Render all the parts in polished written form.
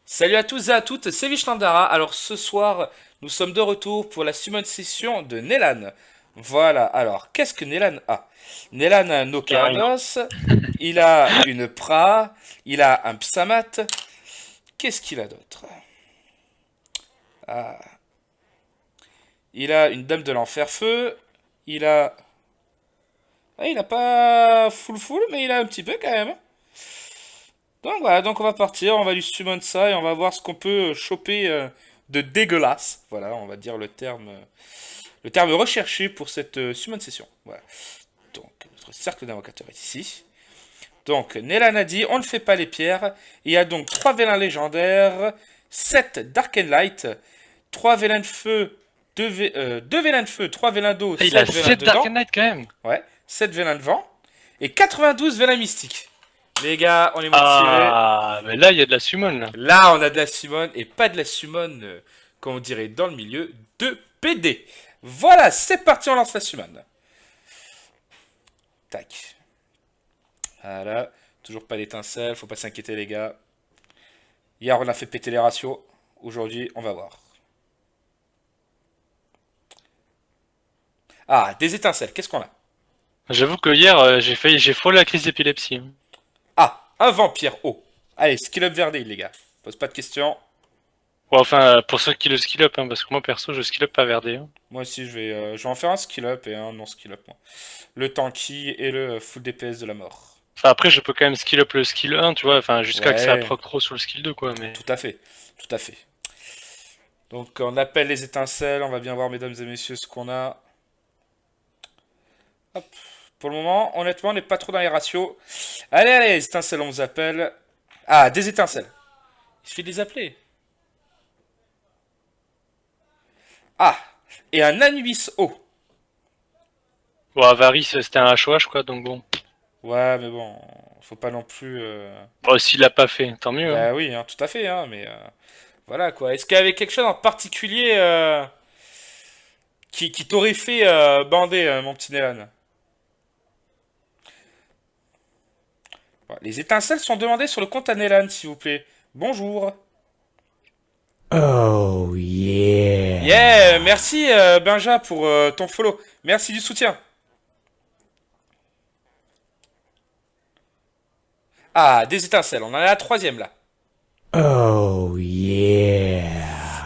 Salut à tous et à toutes, c'est Vishnandara. Alors ce soir, nous sommes de retour pour la summon session de Nelan. Voilà, alors qu'est-ce que Nelan a? Nelan a un Y a rien. Nokardos, il a une Pra, il a un Psamat. Qu'est-ce qu'il a d'autre? Ah, il a une Dame de l'Enfer Feu, il a... Ah, il a pas full, mais il a un petit peu quand même. Donc voilà, donc on va partir, on va lui summon ça et on va voir ce qu'on peut choper de dégueulasse. Voilà, on va dire le terme recherché pour cette summon session. Voilà. Donc notre cercle d'invocateurs est ici. Donc Nelan a dit, on ne fait pas les pierres. Il y a donc 3 vélins légendaires, 7 Dark and Light, 3 vélins de feu, 2 vélins de feu, 3 vélins d'eau, Ah, il a 7 vélins 7 Dark dedans. Knight quand même. Ouais, 7 vélins de vent et 92 vélins mystiques. Les gars, on est motivés. Ah, mais là, il y a de la summon, là. Là, on a de la summon et pas de la summon, comme on dirait dans le milieu, de PD. Voilà, c'est parti, on lance la summon. Tac. Voilà. Toujours pas d'étincelle, faut pas s'inquiéter, les gars. Hier, on a fait péter les ratios. Aujourd'hui, on va voir. Ah, des étincelles, qu'est-ce qu'on a? J'avoue que hier, j'ai frôlé la crise d'épilepsie. Ah, un vampire haut. Allez, skill up Verdale, les gars. Pose pas de questions. Bon, enfin, pour ceux qui le skill up, hein, parce que moi, perso, je skill up pas Verdé. Hein. Moi aussi, je vais en faire un skill up et un non skill up. Moi. Le tanky et le full DPS de la mort. Enfin, après, je peux quand même skill up le skill 1, tu vois, enfin, jusqu'à que ça Ouais, proc trop sur le skill 2, quoi, mais... tout à fait. Tout à fait. Donc on appelle les étincelles, on va bien voir mesdames et messieurs ce qu'on a. Hop. Pour le moment, honnêtement, on n'est pas trop dans les ratios. Allez, allez, les étincelles, on vous appelle. Ah, des étincelles. Il suffit de les appeler. Ah, et un Anubis haut. Bon, Avaris, c'était un HOH, quoi, donc bon. Ouais, mais bon, faut pas non plus... Bon, s'il l'a pas fait, tant mieux, hein. Bah oui, hein, tout à fait, hein, mais voilà quoi. Est-ce qu'il y avait quelque chose en particulier qui t'aurait fait bander, mon petit Nélan? Voilà, les étincelles sont demandées sur le compte à Nélan, s'il vous plaît. Bonjour. Oh Yeah, yeah. merci Benja pour ton follow. Merci du soutien. Ah, des étincelles, on en a la troisième là. Oh yeah.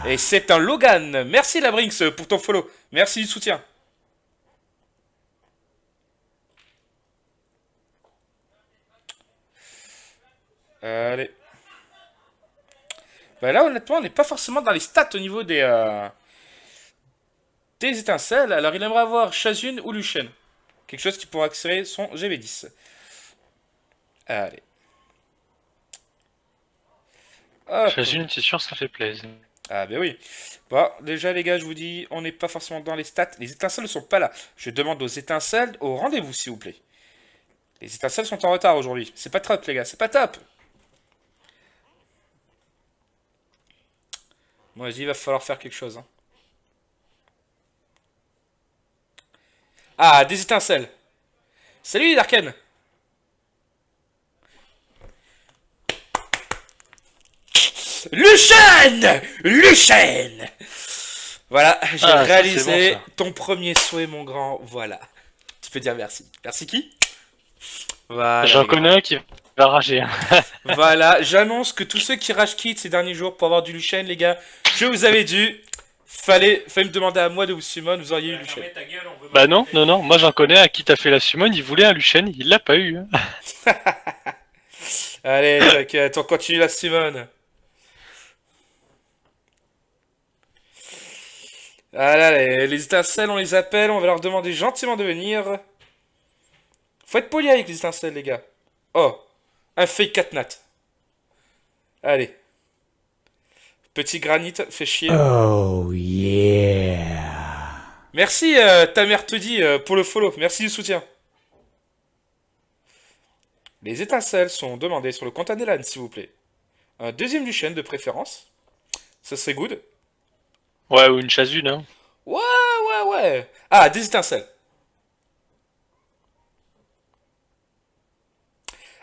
Et c'est un Logan. Merci la Brinks pour ton follow. Merci du soutien. Allez. Bah là, honnêtement, on n'est pas forcément dans les stats au niveau des étincelles. Alors, il aimerait avoir Shazun ou Lucian. Quelque chose qui pourra accélérer son GV10. Allez. Hop. Chasune, c'est sûr, ça fait plaisir. Ah, ben oui. Bon, déjà, les gars, je vous dis, on n'est pas forcément dans les stats. Les étincelles ne sont pas là. Je demande aux étincelles au rendez-vous, s'il vous plaît. Les étincelles sont en retard aujourd'hui. C'est pas top, les gars. C'est pas top. Moi, je dis, il va falloir faire quelque chose. Hein. Ah, des étincelles. Salut, Darken. Lucien Lucien. Voilà, j'ai Ah, ça, c'est bon, réalisé ça. ton premier souhait, mon grand. Voilà. Tu peux dire merci. Merci qui? Voilà, J'en les gars. connais un qui va rager. Voilà, j'annonce que tous ceux qui rage quittent ces derniers jours pour avoir du Lucien, les gars, je vous avais dit, fallait me demander à moi de vous summon, vous auriez eu Lucien. Bah non, non, non, moi j'en connais un qui t'a fait la summon, il voulait un Luchen, il l'a pas eu. Hein. Allez, t'inquiète, on continue la summon. Voilà, les étincelles, on les appelle, on va leur demander gentiment de venir. Faut être poli avec les étincelles, les gars. Oh, un fake catnat. Allez, petit granit, fait chier. Oh yeah. Merci, ta mère te dit, pour le follow. Merci du soutien. Les étincelles sont demandées sur le compte Anelan, s'il vous plaît. Un deuxième du chêne de préférence. Ça serait good. Ouais, ou une chasune, hein. Ouais, ouais, ouais. Ah, des étincelles.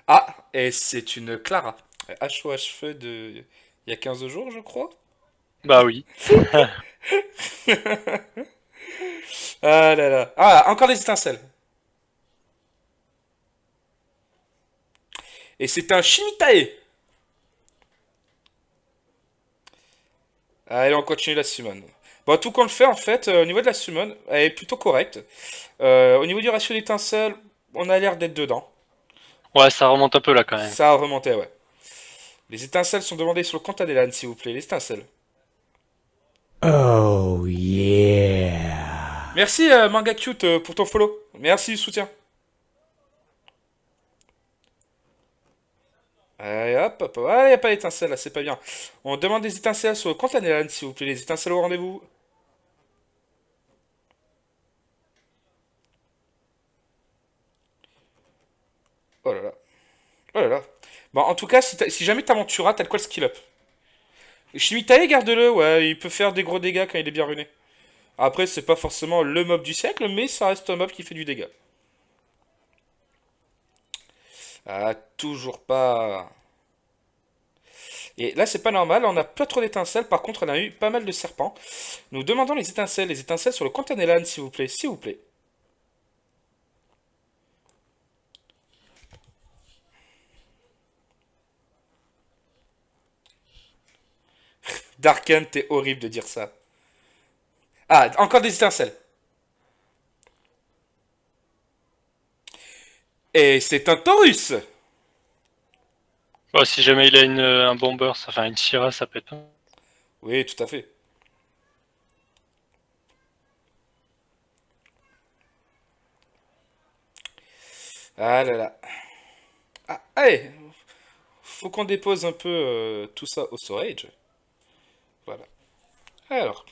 Ah, et c'est une Clara. HOH feu de Il y a 15 jours, je crois. Bah oui. Ah là là. Ah, encore des étincelles. Et c'est un Shimitae. Allez, on continue la summon. Bon, tout qu'on le fait, en fait, au niveau de la summon, elle est plutôt correcte. Au niveau du ratio d'étincelles, on a l'air d'être dedans. Ouais, ça remonte un peu là quand même. Ça a remonté, ouais. Les étincelles sont demandées sur le compte Adelan, s'il vous plaît. Les étincelles. Oh yeah. Merci, Manga Cute, pour ton follow. Merci du soutien. Allez, hop, hop, hop. Ah, il n'y a pas d'étincelles, là, c'est pas bien. On demande des étincelles sur le compte Adelan, s'il vous plaît. Les étincelles au rendez-vous. Oh là là. Oh là là. Bon, en tout cas, si jamais t'aventuras, t'as de quoi le skill up. Shimitae, garde-le, ouais, il peut faire des gros dégâts quand il est bien runé. Après, c'est pas forcément le mob du siècle, mais ça reste un mob qui fait du dégât. Ah, toujours pas. Et là, c'est pas normal, on a pas trop d'étincelles, par contre, on a eu pas mal de serpents. Nous demandons les étincelles sur le compte Anelan, s'il vous plaît, s'il vous plaît. Darken, t'es horrible de dire ça. Ah, encore des étincelles. Et c'est un Taurus. Ouais, si jamais il a un bomber, enfin une Syrah, ça peut être. Oui, tout à fait. Ah là là. Ah, allez, faut qu'on dépose un peu tout ça au storage. Voilà. Alors.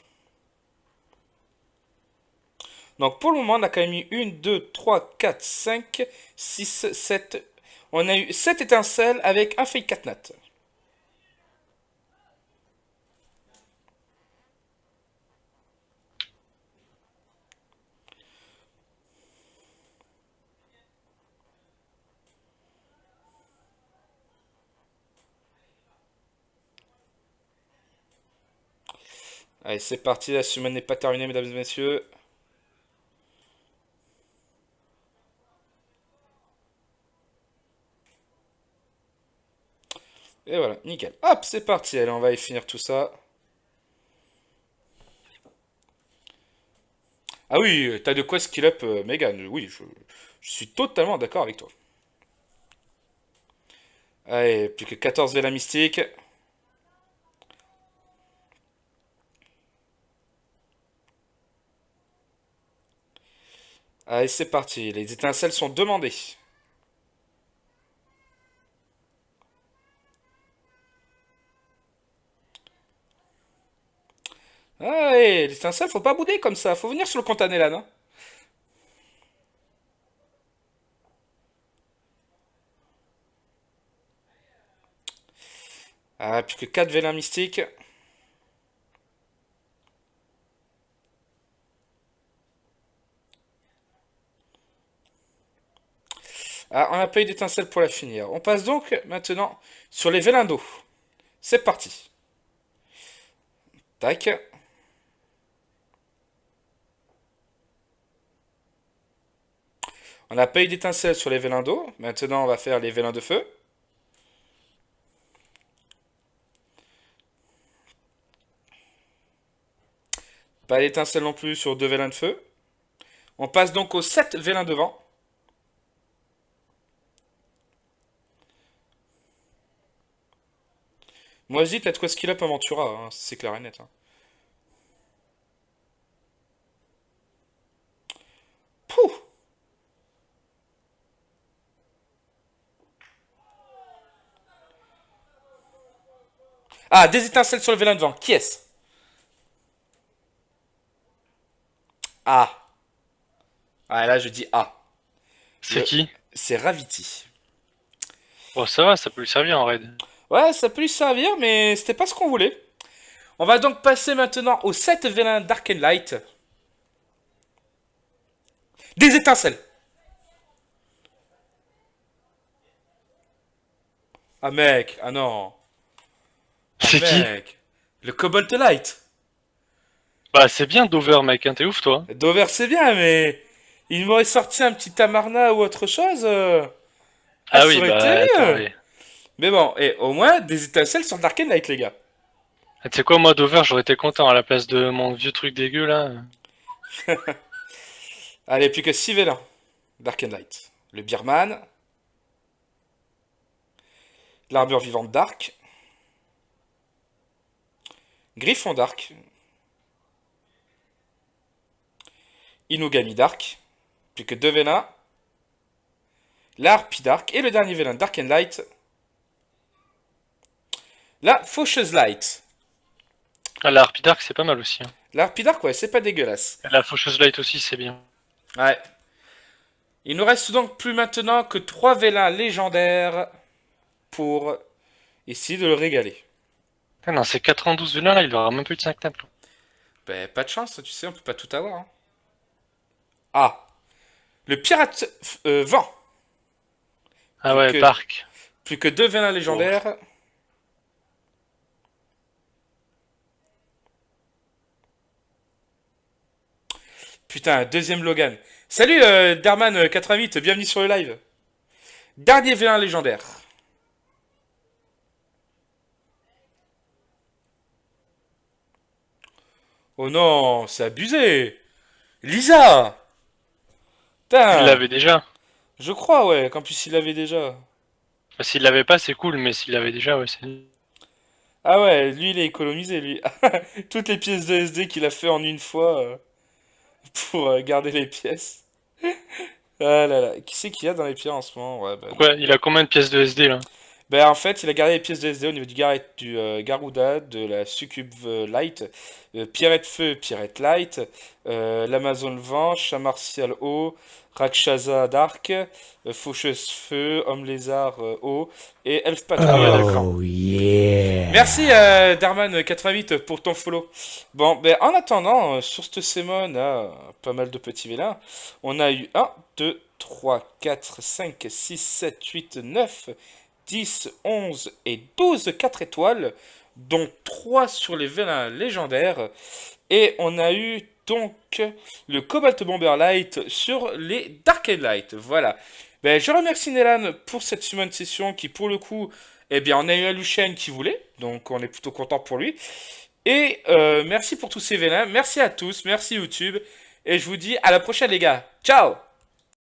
Donc pour le moment, on a quand même eu 1, 2, 3, 4, 5, 6, 7. On a eu 7 étincelles avec un fake catnat. Allez, c'est parti, la semaine n'est pas terminée, mesdames et messieurs. Et voilà, nickel. Hop, c'est parti, allez, on va y finir tout ça. Ah oui, t'as de quoi skill up, Megan. Oui, je suis totalement d'accord avec toi. Allez, plus que 14 Véla Mystique. Allez, c'est parti, les étincelles sont demandées. Allez, les étincelles, faut pas bouder comme ça, faut venir sur le compte Anelan, hein. Ah, plus que 4 vélins mystiques. Ah, on n'a pas eu d'étincelle pour la finir. On passe donc maintenant sur les vélins d'eau. C'est parti. Tac. On n'a pas eu d'étincelle sur les vélins d'eau. Maintenant, on va faire les vélins de feu. Pas d'étincelle non plus sur deux vélins de feu. On passe donc aux 7 vélins de vent. Moi, je dis, t'as de quoi skill up Aventura, hein, c'est clair et net, hein. Pouh. Ah, des étincelles sur le vélin de vent. Qui est-ce? Ah. Ah, là, je dis ah. C'est qui? C'est Raviti. Bon, ça va, ça peut lui servir en raid. Ouais, ça peut lui servir, mais c'était pas ce qu'on voulait. On va donc passer maintenant aux 7 vélins Dark and Light. Des étincelles. Ah mec, ah non. C'est qui? Mec, le Cobalt Light. Bah, c'est bien Dover, mec, hein, t'es ouf, toi. Dover, c'est bien, mais il m'aurait sorti un petit Tamarna ou autre chose. Ah, Ah ça oui, aurait été bah, attends, mieux. ouais. Mais bon, et au moins des étincelles sur Dark Knight, les gars. Ah, tu sais quoi, moi, Dover, j'aurais été content à la place de mon vieux truc dégueu, là. Allez, plus que 6 vélins. Dark Knight. Le Birman. L'armure vivante Dark. Griffon Dark. Inugami Dark. Plus que 2 vélins. La Harpie Dark. Et le dernier vélin Dark and Light. La Faucheuse Light. Ah, la Harpie Dark, c'est pas mal aussi, hein. La Harpie Dark, ouais, c'est pas dégueulasse. La Faucheuse Light aussi, c'est bien. Ouais. Il nous reste donc plus maintenant que 3 vélins légendaires pour essayer de le régaler. Ah non, c'est 92 vélins, là, il aura même plus de 5 temples. Ben, pas de chance, tu sais, on peut pas tout avoir. Hein. Ah, le pirate vent. Ah Plus ouais, que, Bark. plus que 2 vélins Bon. légendaires. Putain, deuxième Logan. Salut Darman88, bienvenue sur le live. Dernier vélin légendaire. Oh non, c'est abusé. Lisa. Il Putain, l'avait déjà. je crois, ouais, qu'en plus il l'avait déjà. Bah, s'il l'avait pas, c'est cool, mais s'il l'avait déjà, ouais, c'est... Ah ouais, lui il est économisé, lui. Toutes les pièces de SD qu'il a fait en une fois pour garder les pièces. Ah là là, qui c'est qu'il y a dans les pièces en ce moment? Ouais, bah, Pourquoi? Il a combien de pièces de SD, là? ben, en fait, il a gardé les pièces de SD au niveau du Garuda, de la Succube Light, Pierrette Feu, Pierrette Light, l'Amazon Vent, Chat Martial Eau, Rakshasa Dark, Faucheuse Feu, Homme Lézard Eau, et Elf Patrouilleur Vent. Oh yeah. Merci Darman88 pour ton follow. Bon, ben en attendant, sur cette semaine, pas mal de petits vélins. On a eu 1, 2, 3, 4, 5, 6, 7, 8, 9, 10, 11 et 12 4 étoiles, dont 3 sur les vélins légendaires. Et on a eu donc le Cobalt Bomber Light sur les Dark Light. Voilà. Ben, je remercie Nelan pour cette summon session qui, pour le coup, eh bien, on a eu Aluchen qui voulait. Donc, on est plutôt content pour lui. Et merci pour tous ces vélins. Merci à tous. Merci YouTube. Et je vous dis à la prochaine, les gars. Ciao!